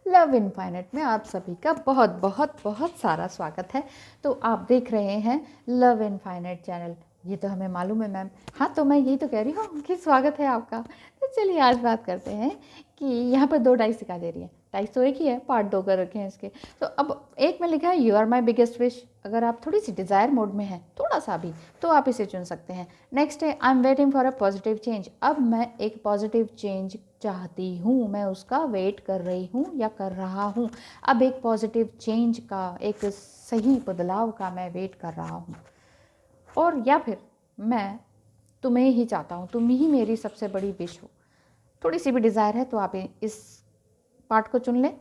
Love infinite में आप सभी का बहुत बहुत बहुत सारा स्वागत है। तो आप देख रहे हैं लव इनफाइनाइट चैनल। ये तो हमें मालूम है मैम। हाँ, तो मैं यही तो कह रही हूँ कि स्वागत है आपका। तो चलिए आज बात करते हैं कि यहाँ पर 2 डाइस दिखा दे रही है। डाइस तो एक ही है, पार्ट 2 कर रखे हैं इसके। तो अब एक में लिखा है you are my biggest wish. अगर आप थोड़ी सी डिज़ायर मोड में हैं, थोड़ा सा भी, तो आप इसे चुन सकते हैं। नेक्स्ट है I am waiting for a positive change. अब मैं एक पॉजिटिव चेंज चाहती हूँ, मैं उसका वेट कर रही हूँ या कर रहा हूँ। अब एक पॉजिटिव चेंज का, एक सही बदलाव का मैं वेट कर रहा हूँ। और या फिर मैं तुम्हें ही चाहता हूँ, तुम ही मेरी सबसे बड़ी विश हो। थोड़ी सी भी डिज़ायर है तो आप इस पार्ट को चुन लें।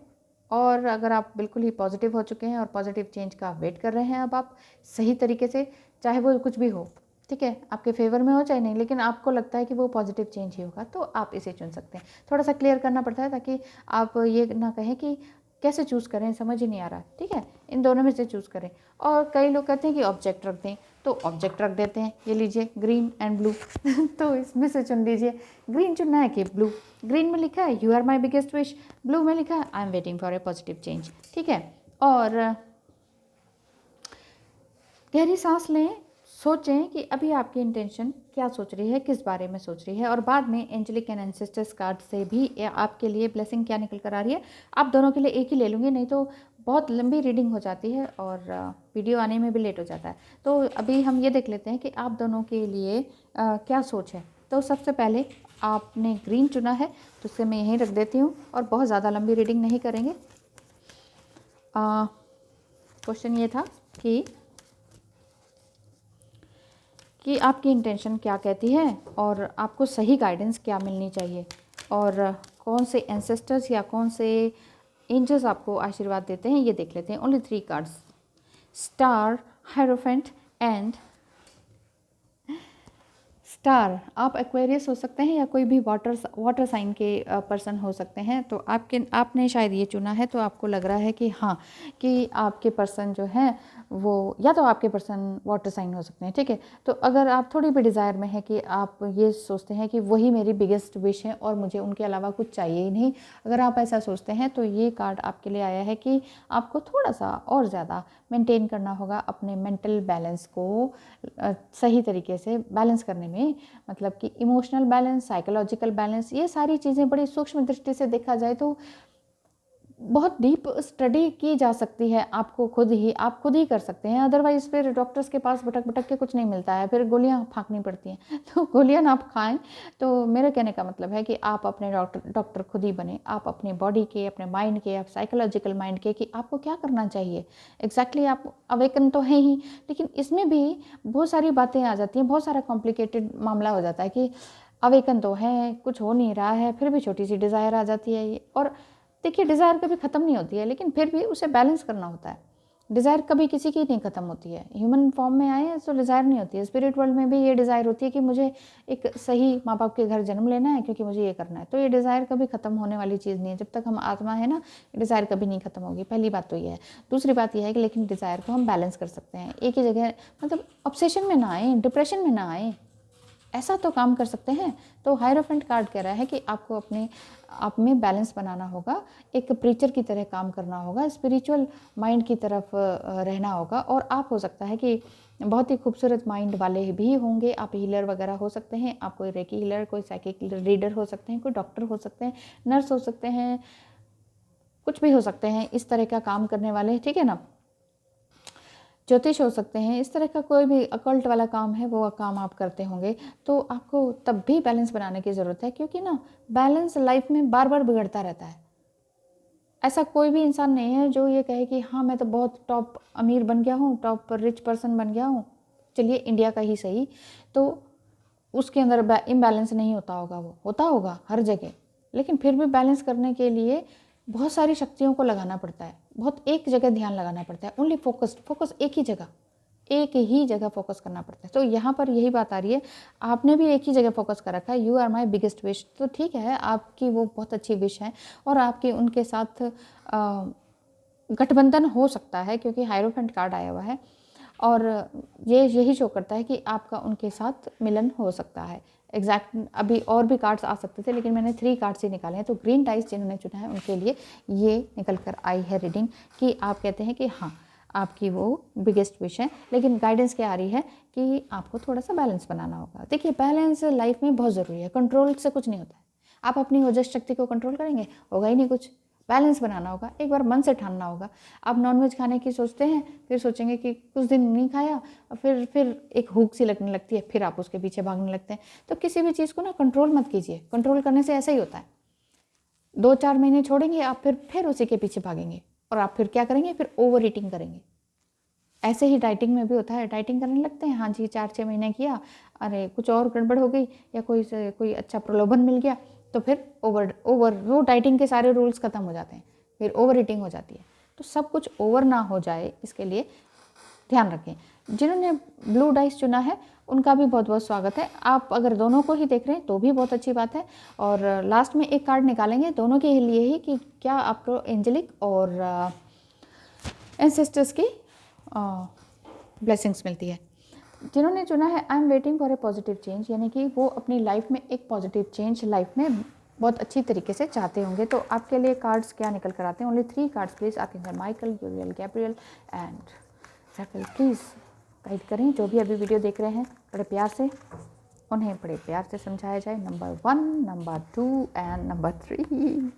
और अगर आप बिल्कुल ही पॉजिटिव हो चुके हैं और पॉजिटिव चेंज का वेट कर रहे हैं, अब आप सही तरीके से, चाहे वो कुछ भी हो, ठीक है, आपके फेवर में हो चाहे नहीं, लेकिन आपको लगता है कि वो पॉजिटिव चेंज ही होगा, तो आप इसे चुन सकते हैं। थोड़ा सा क्लियर करना पड़ता है ताकि आप ये ना कहें कि कैसे चूज़ करें, समझ ही नहीं आ रहा, ठीक है। इन दोनों में से चूज़ करें। और कई लोग कहते हैं कि ऑब्जेक्ट रख दें, तो ऑब्जेक्ट रख देते हैं। ये लीजिए ग्रीन एंड ब्लू तो इसमें से चुन लीजिए। ग्रीन चुनना है कि ब्लू। ग्रीन में लिखा है you are my biggest wish, blue में लिखा है I am waiting for a positive change, ठीक है। और गहरी सांस लें, सोचें कि अभी आपकी इंटेंशन क्या सोच रही है, किस बारे में सोच रही है। और बाद में एंजेलिक एंड एंसेस्टर्स कार्ड से भी आपके लिए ब्लेसिंग क्या निकल कर आ रही है। आप दोनों के लिए एक ही ले लूँगी, नहीं तो बहुत लंबी रीडिंग हो जाती है और वीडियो आने में भी लेट हो जाता है। तो अभी हम ये देख लेते हैं कि आप दोनों के लिए क्या सोच है। तो सबसे पहले आपने ग्रीन चुना है, तो उसे मैं यहीं रख देती हूँ और बहुत ज़्यादा लंबी रीडिंग नहीं करेंगे। क्वेश्चन ये था कि आपकी इंटेंशन क्या कहती है और आपको सही गाइडेंस क्या मिलनी चाहिए, और कौन से एंसेस्टर्स या कौन से एंजल्स आपको आशीर्वाद देते हैं, ये देख लेते हैं। Only 3 cards, star, hierophant and star. आप एक्वेरियस हो सकते हैं या कोई भी वाटर साइन के पर्सन हो सकते हैं। तो आपने शायद ये चुना है, तो आपको लग रहा है कि हाँ, कि आपके पर्सन जो हैं वो, या तो आपके पर्सन वाटर साइन हो सकते हैं, ठीक है। तो अगर आप थोड़ी भी डिज़ायर में है कि आप ये सोचते हैं कि वही मेरी बिगेस्ट विश है और मुझे उनके अलावा कुछ चाहिए ही नहीं, अगर आप ऐसा सोचते हैं, तो ये कार्ड आपके लिए आया है कि आपको थोड़ा सा और ज़्यादा मेंटेन करना होगा अपने मेंटल बैलेंस को, सही तरीके से बैलेंस करने में। मतलब कि इमोशनल बैलेंस, साइकोलॉजिकल बैलेंस, ये सारी चीज़ें बड़ी सूक्ष्म दृष्टि से देखा जाए तो बहुत डीप स्टडी की जा सकती है। आपको आप खुद ही कर सकते हैं। अदरवाइज़ फिर डॉक्टर्स के पास भटक भटक के कुछ नहीं मिलता है, फिर गोलियां फाँकनी पड़ती हैं तो गोलियां ना आप खाएं। तो मेरे कहने का मतलब है कि आप अपने डॉक्टर खुद ही बने। आप अपने बॉडी के, अपने माइंड के, आप साइकोलॉजिकल माइंड के, कि आपको क्या करना चाहिए एग्जैक्टली। आप अवेकन तो है ही, लेकिन इसमें भी बहुत सारी बातें आ जाती हैं, बहुत सारा कॉम्प्लिकेटेड मामला हो जाता है कि अवेकन तो है, कुछ हो नहीं रहा है, फिर भी छोटी सी डिज़ायर आ जाती है। ये, और देखिए, डिज़ायर कभी ख़त्म नहीं होती है, लेकिन फिर भी उसे बैलेंस करना होता है। डिज़ायर कभी किसी की नहीं ख़त्म होती है। ह्यूमन फॉर्म में आए हैं तो डिज़ायर नहीं होती है। स्पिरिट वर्ल्ड में भी ये डिज़ायर होती है कि मुझे एक सही माँ बाप के घर जन्म लेना है, क्योंकि मुझे ये करना है। तो ये डिज़ायर कभी ख़त्म होने वाली चीज़ नहीं है। जब तक हम आत्मा है ना, डिज़ायर कभी नहीं ख़त्म होगी। पहली बात तो ये है। दूसरी बात यह है कि लेकिन डिज़ायर को हम बैलेंस कर सकते हैं। एक ही जगह, मतलब ऑब्सेशन में ना आए, डिप्रेशन में ना आए, ऐसा तो काम कर सकते हैं। तो हायरोफेंट कार्ड कह रहा है कि आपको अपने आप में बैलेंस बनाना होगा, एक प्रीचर की तरह काम करना होगा, स्पिरिचुअल माइंड की तरफ रहना होगा। और आप हो सकता है कि बहुत ही खूबसूरत माइंड वाले भी होंगे। आप हीलर वगैरह हो सकते हैं, आप कोई रेकी हीलर, कोई साइकिक रीडर हो सकते हैं, कोई डॉक्टर हो सकते हैं, नर्स हो सकते हैं, कुछ भी हो सकते हैं इस तरह का काम करने वाले, ठीक है ना। ज्योतिष हो सकते हैं, इस तरह का कोई भी अकल्ट वाला काम है वो काम आप करते होंगे। तो आपको तब भी बैलेंस बनाने की ज़रूरत है, क्योंकि ना बैलेंस लाइफ में बार बार बिगड़ता रहता है। ऐसा कोई भी इंसान नहीं है जो ये कहे कि हाँ मैं तो बहुत टॉप अमीर बन गया हूँ, टॉप रिच पर्सन बन गया हूँ। चलिए इंडिया का ही सही, तो उसके अंदर इम्बैलेंस नहीं होता होगा, वो होता होगा हर जगह, लेकिन फिर भी बैलेंस करने के लिए बहुत सारी शक्तियों को लगाना पड़ता है, बहुत एक जगह ध्यान लगाना पड़ता है। ओनली फोकस एक ही जगह फोकस करना पड़ता है। तो यहाँ पर यही बात आ रही है, आपने भी एक ही जगह फोकस कर रखा है, you are my biggest wish. तो ठीक है, आपकी वो बहुत अच्छी विश है और आपके उनके साथ गठबंधन हो सकता है, क्योंकि हायरोफेंट कार्ड आया हुआ है और ये यही शो करता है कि आपका उनके साथ मिलन हो सकता है। एग्जैक्ट अभी और भी कार्ड्स आ सकते थे, लेकिन मैंने 3 कार्ड्स ही निकाले हैं। तो ग्रीन डाइस जिन्होंने चुना है उनके लिए ये निकल कर आई है रीडिंग कि आप कहते हैं कि हाँ आपकी वो बिगेस्ट विश है, लेकिन गाइडेंस क्या आ रही है कि आपको थोड़ा सा बैलेंस बनाना होगा। देखिए बैलेंस लाइफ में बहुत ज़रूरी है, कंट्रोल से कुछ नहीं होता है। आप अपनी ओजस शक्ति को कंट्रोल करेंगे, होगा ही नहीं कुछ। बैलेंस बनाना होगा, एक बार मन से ठानना होगा। आप नॉनवेज खाने की सोचते हैं, फिर सोचेंगे कि कुछ दिन नहीं खाया, फिर एक भूख सी लगने लगती है, फिर आप उसके पीछे भागने लगते हैं। तो किसी भी चीज़ को ना कंट्रोल मत कीजिए, कंट्रोल करने से ऐसा ही होता है। 2-4 महीने छोड़ेंगे आप, फिर उसी के पीछे भागेंगे, और आप फिर क्या करेंगे, फिर ओवर ईटिंग करेंगे। ऐसे ही डाइटिंग में भी होता है, डाइटिंग करने लगते हैं, हाँ जी 4-6 महीने किया, अरे कुछ और गड़बड़ हो गई या कोई अच्छा प्रलोभन मिल गया, तो फिर ओवर वो डाइटिंग के सारे रूल्स ख़त्म हो जाते हैं, फिर ओवर ईटिंग हो जाती है। तो सब कुछ ओवर ना हो जाए इसके लिए ध्यान रखें। जिन्होंने ब्लू डाइस चुना है उनका भी बहुत बहुत स्वागत है। आप अगर दोनों को ही देख रहे हैं तो भी बहुत अच्छी बात है। और लास्ट में एक कार्ड निकालेंगे दोनों के लिए ही कि क्या आपको एंजेलिक और एंसेस्टर्स की ब्लेसिंग्स मिलती है। जिन्होंने चुना है I am waiting for a positive change, यानी कि वो अपनी लाइफ में एक पॉजिटिव चेंज लाइफ में बहुत अच्छी तरीके से चाहते होंगे। तो आपके लिए कार्ड्स क्या निकल कर आते हैं? Only 3 cards please. Archangel Michael, Uriel, Gabriel and Raphael. Please guide करें जो भी अभी वीडियो देख रहे हैं, बड़े प्यार से उन्हें बड़े प्यार से समझाया जाए। Number 1, number 2 and number 3।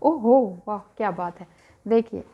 ओहो वाह क्या बात है। देखिए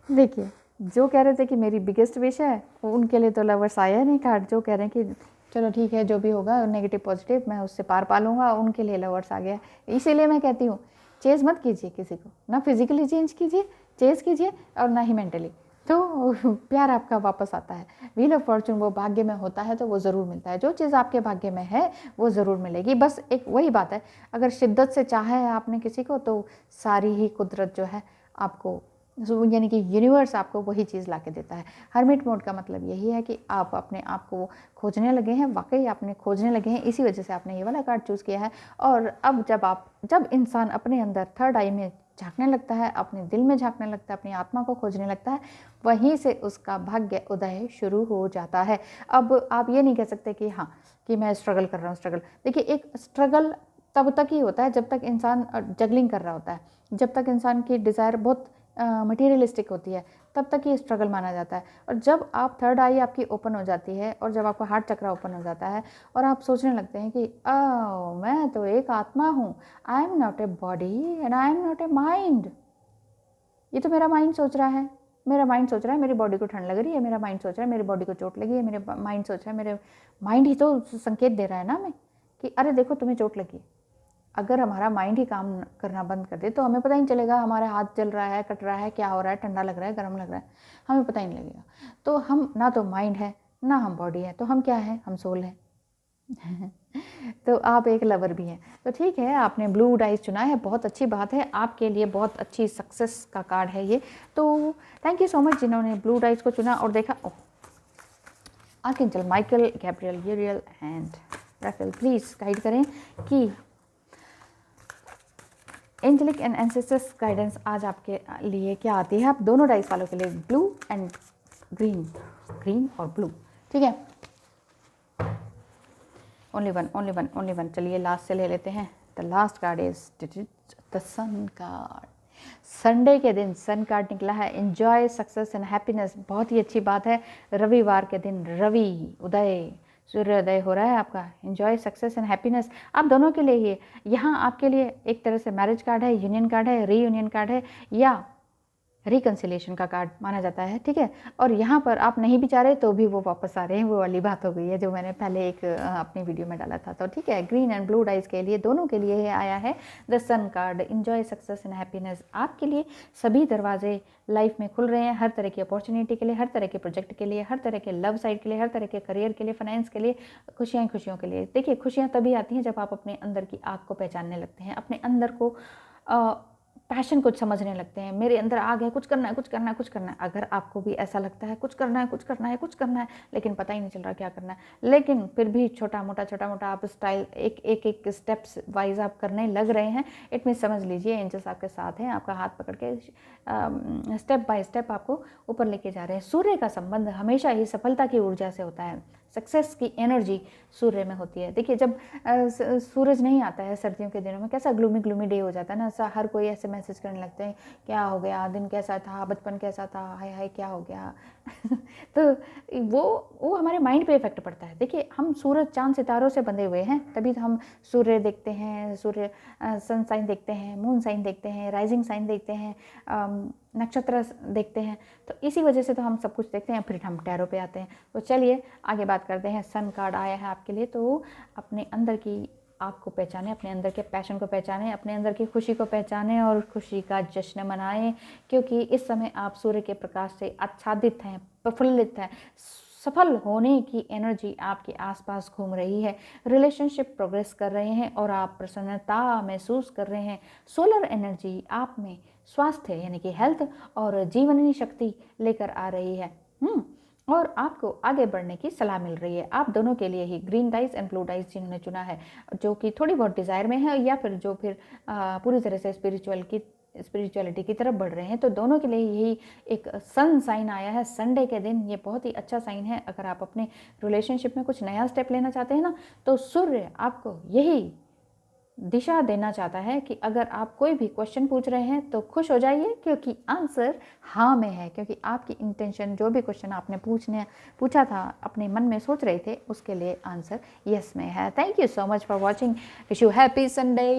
देखिए जो कह रहे थे कि मेरी बिगेस्ट विश है, उनके लिए तो लवर्स आया नहीं कार्ड। जो कह रहे हैं कि चलो ठीक है जो भी होगा नेगेटिव पॉजिटिव मैं उससे पार पा लूँगा, उनके लिए लवर्स आ गया। इसीलिए मैं कहती हूँ चेज मत कीजिए किसी को, ना फिजिकली चेज कीजिए और ना ही मेंटली, तो प्यार आपका वापस आता है। व्हील ऑफ फॉर्चून वो भाग्य में होता है तो वो ज़रूर मिलता है। जो चीज़ आपके भाग्य में है वो ज़रूर मिलेगी। बस एक वही बात है, अगर शिद्दत से चाहा है आपने किसी को तो सारी ही कुदरत जो है आपको, यानी कि यूनिवर्स आपको वही चीज़ ला के देता है। हर्मिट मोड का मतलब यही है कि आप अपने आप को खोजने लगे हैं, वाकई आपने खोजने लगे हैं, इसी वजह से आपने ये वाला कार्ड चूज़ किया है। और अब जब इंसान अपने अंदर थर्ड आई में झांकने लगता है, अपने दिल में झांकने लगता है, अपनी आत्मा को खोजने लगता है, वहीं से उसका भाग्य उदय शुरू हो जाता है। अब आप ये नहीं कह सकते कि हाँ कि मैं स्ट्रगल कर रहा हूँ। स्ट्रगल देखिए, एक स्ट्रगल तब तक ही होता है जब तक इंसान जगलिंग कर रहा होता है, जब तक इंसान की डिज़ायर बहुत मटीरियलिस्टिक होती है, तब तक ये स्ट्रगल माना जाता है। और जब आप थर्ड आई आपकी ओपन हो जाती है और जब आपका हार्ट चक्र ओपन हो जाता है और आप सोचने लगते हैं कि मैं तो एक आत्मा हूँ, I am not a body and I am not a mind. ये तो मेरा माइंड सोच रहा है, मेरा माइंड सोच रहा है मेरी बॉडी को ठंड लग रही है, मेरा माइंड सोच रहा है मेरी बॉडी को चोट लगी है, मेरे माइंड सोच रहा है, मेरे माइंड ही तो संकेत दे रहा है ना हमें कि अरे देखो तुम्हें चोट लगी। अगर हमारा माइंड ही काम करना बंद कर दे तो हमें पता ही नहीं चलेगा हमारा हाथ जल रहा है, कट रहा है, क्या हो रहा है, ठंडा लग रहा है, गर्म लग रहा है, हमें पता ही नहीं लगेगा। तो हम ना तो माइंड है ना हम बॉडी है, तो हम क्या है? हम सोल है। तो आप एक लवर भी हैं, तो ठीक है आपने ब्लू डाइस चुना है, बहुत अच्छी बात है, आपके लिए बहुत अच्छी सक्सेस का कार्ड है ये। तो थैंक यू सो मच जिन्होंने ब्लू डाइस को चुना और देखा। Archangel Michael, Gabriel, Uriel and Raphael, please guide करें कि एंजेलिक एंड एंसेस्टर्स गाइडेंस आज आपके लिए क्या आती है। आप दोनों डाइस वालों के लिए ब्लू एंड ग्रीन और ब्लू, ठीक है। Only one. चलिए लास्ट से ले लेते हैं। The last card is the sun card. Sunday के दिन सन कार्ड निकला है। एंजॉय सक्सेस एंड हैप्पीनेस, बहुत ही अच्छी बात है। रविवार के दिन रवि उदय, सूर्योदय हो रहा है आपका। एंजॉय सक्सेस एंड हैप्पीनेस आप दोनों के लिए ही। यहाँ आपके लिए एक तरह से मैरिज कार्ड है, यूनियन कार्ड है, रीयूनियन कार्ड है या रिकन्सिलेशन का कार्ड माना जाता है, ठीक है। और यहाँ पर आप नहीं भी चाह रहे तो भी वो वापस आ रहे हैं, वो वाली बात हो गई है जो मैंने पहले एक अपनी वीडियो में डाला था। तो ठीक है, ग्रीन एंड ब्लू डाइस के लिए दोनों के लिए आया है the sun card. Enjoy success and happiness, आपके लिए सभी दरवाजे लाइफ में खुल रहे हैं, हर तरह की अपॉर्चुनिटी के लिए, हर तरह के प्रोजेक्ट के लिए, हर तरह के लव साइड के लिए, हर तरह के करियर के लिए, फाइनेंस के लिए, खुशियों के लिए। देखिए खुशियाँ तभी आती हैं जब आप अपने अंदर की आग को पहचानने लगते हैं, अपने अंदर को पैशन कुछ समझने लगते हैं। मेरे अंदर आग है, कुछ करना है। अगर आपको भी ऐसा लगता है कुछ करना है लेकिन पता ही नहीं चल रहा क्या करना है, लेकिन फिर भी छोटा मोटा आप स्टाइल एक स्टेप्स वाइज आप करने लग रहे हैं, इट मीन समझ लीजिए एंजल्स आपके साथ हैं, आपका हाथ पकड़ के स्टेप बाय स्टेप आपको ऊपर लेके जा रहे हैं। सूर्य का संबंध हमेशा ही सफलता की ऊर्जा से होता है। सक्सेस की एनर्जी सूर्य में होती है। देखिए जब सूरज नहीं आता है सर्दियों के दिनों में कैसा ग्लूमी ग्लूमी डे हो जाता है ना, ऐसा हर कोई ऐसे मैसेज करने लगते हैं, क्या हो गया, दिन कैसा था, बचपन कैसा था, हाय हाय क्या हो गया। तो वो हमारे माइंड पे इफेक्ट पड़ता है। देखिए हम सूरज चांद सितारों से बंधे हुए हैं, तभी तो हम सूर्य देखते हैं, सूर्य सन साइन देखते हैं, मून साइन देखते हैं, राइजिंग साइन देखते हैं, नक्षत्र देखते हैं। तो इसी वजह से तो हम सब कुछ देखते हैं। फिर हम टैरो पे आते हैं। तो चलिए आगे बात करते हैं। सन कार्ड आया है आपके लिए, तो अपने अंदर की आग को पहचानें, अपने अंदर के पैशन को पहचानें, अपने अंदर की खुशी को पहचानें और खुशी का जश्न मनाएं, क्योंकि इस समय आप सूर्य के प्रकाश से आच्छादित हैं, प्रफुल्लित हैं। सफल होने की एनर्जी आपके आसपास घूम रही है। रिलेशनशिप प्रोग्रेस कर रहे हैं और आप प्रसन्नता महसूस कर रहे हैं। सोलर एनर्जी आप में स्वास्थ्य यानी कि हेल्थ और जीवनी शक्ति लेकर आ रही है। और आपको आगे बढ़ने की सलाह मिल रही है। आप दोनों के लिए ही green dice and blue dice जिन्होंने चुना है, जो कि थोड़ी बहुत डिज़ायर में है या फिर जो फिर पूरी तरह से स्पिरिचुअलिटी की तरफ बढ़ रहे हैं, तो दोनों के लिए यही एक सन साइन आया है संडे के दिन। ये बहुत ही अच्छा साइन है। अगर आप अपने रिलेशनशिप में कुछ नया स्टेप लेना चाहते हैं ना, तो सूर्य आपको यही दिशा देना चाहता है कि अगर आप कोई भी क्वेश्चन पूछ रहे हैं तो खुश हो जाइए, क्योंकि आंसर हाँ में है। क्योंकि आपकी इंटेंशन, जो भी क्वेश्चन आपने पूछा था, अपने मन में सोच रहे थे, उसके लिए आंसर यस में है। Thank you so much for watching. Wish you happy Sunday.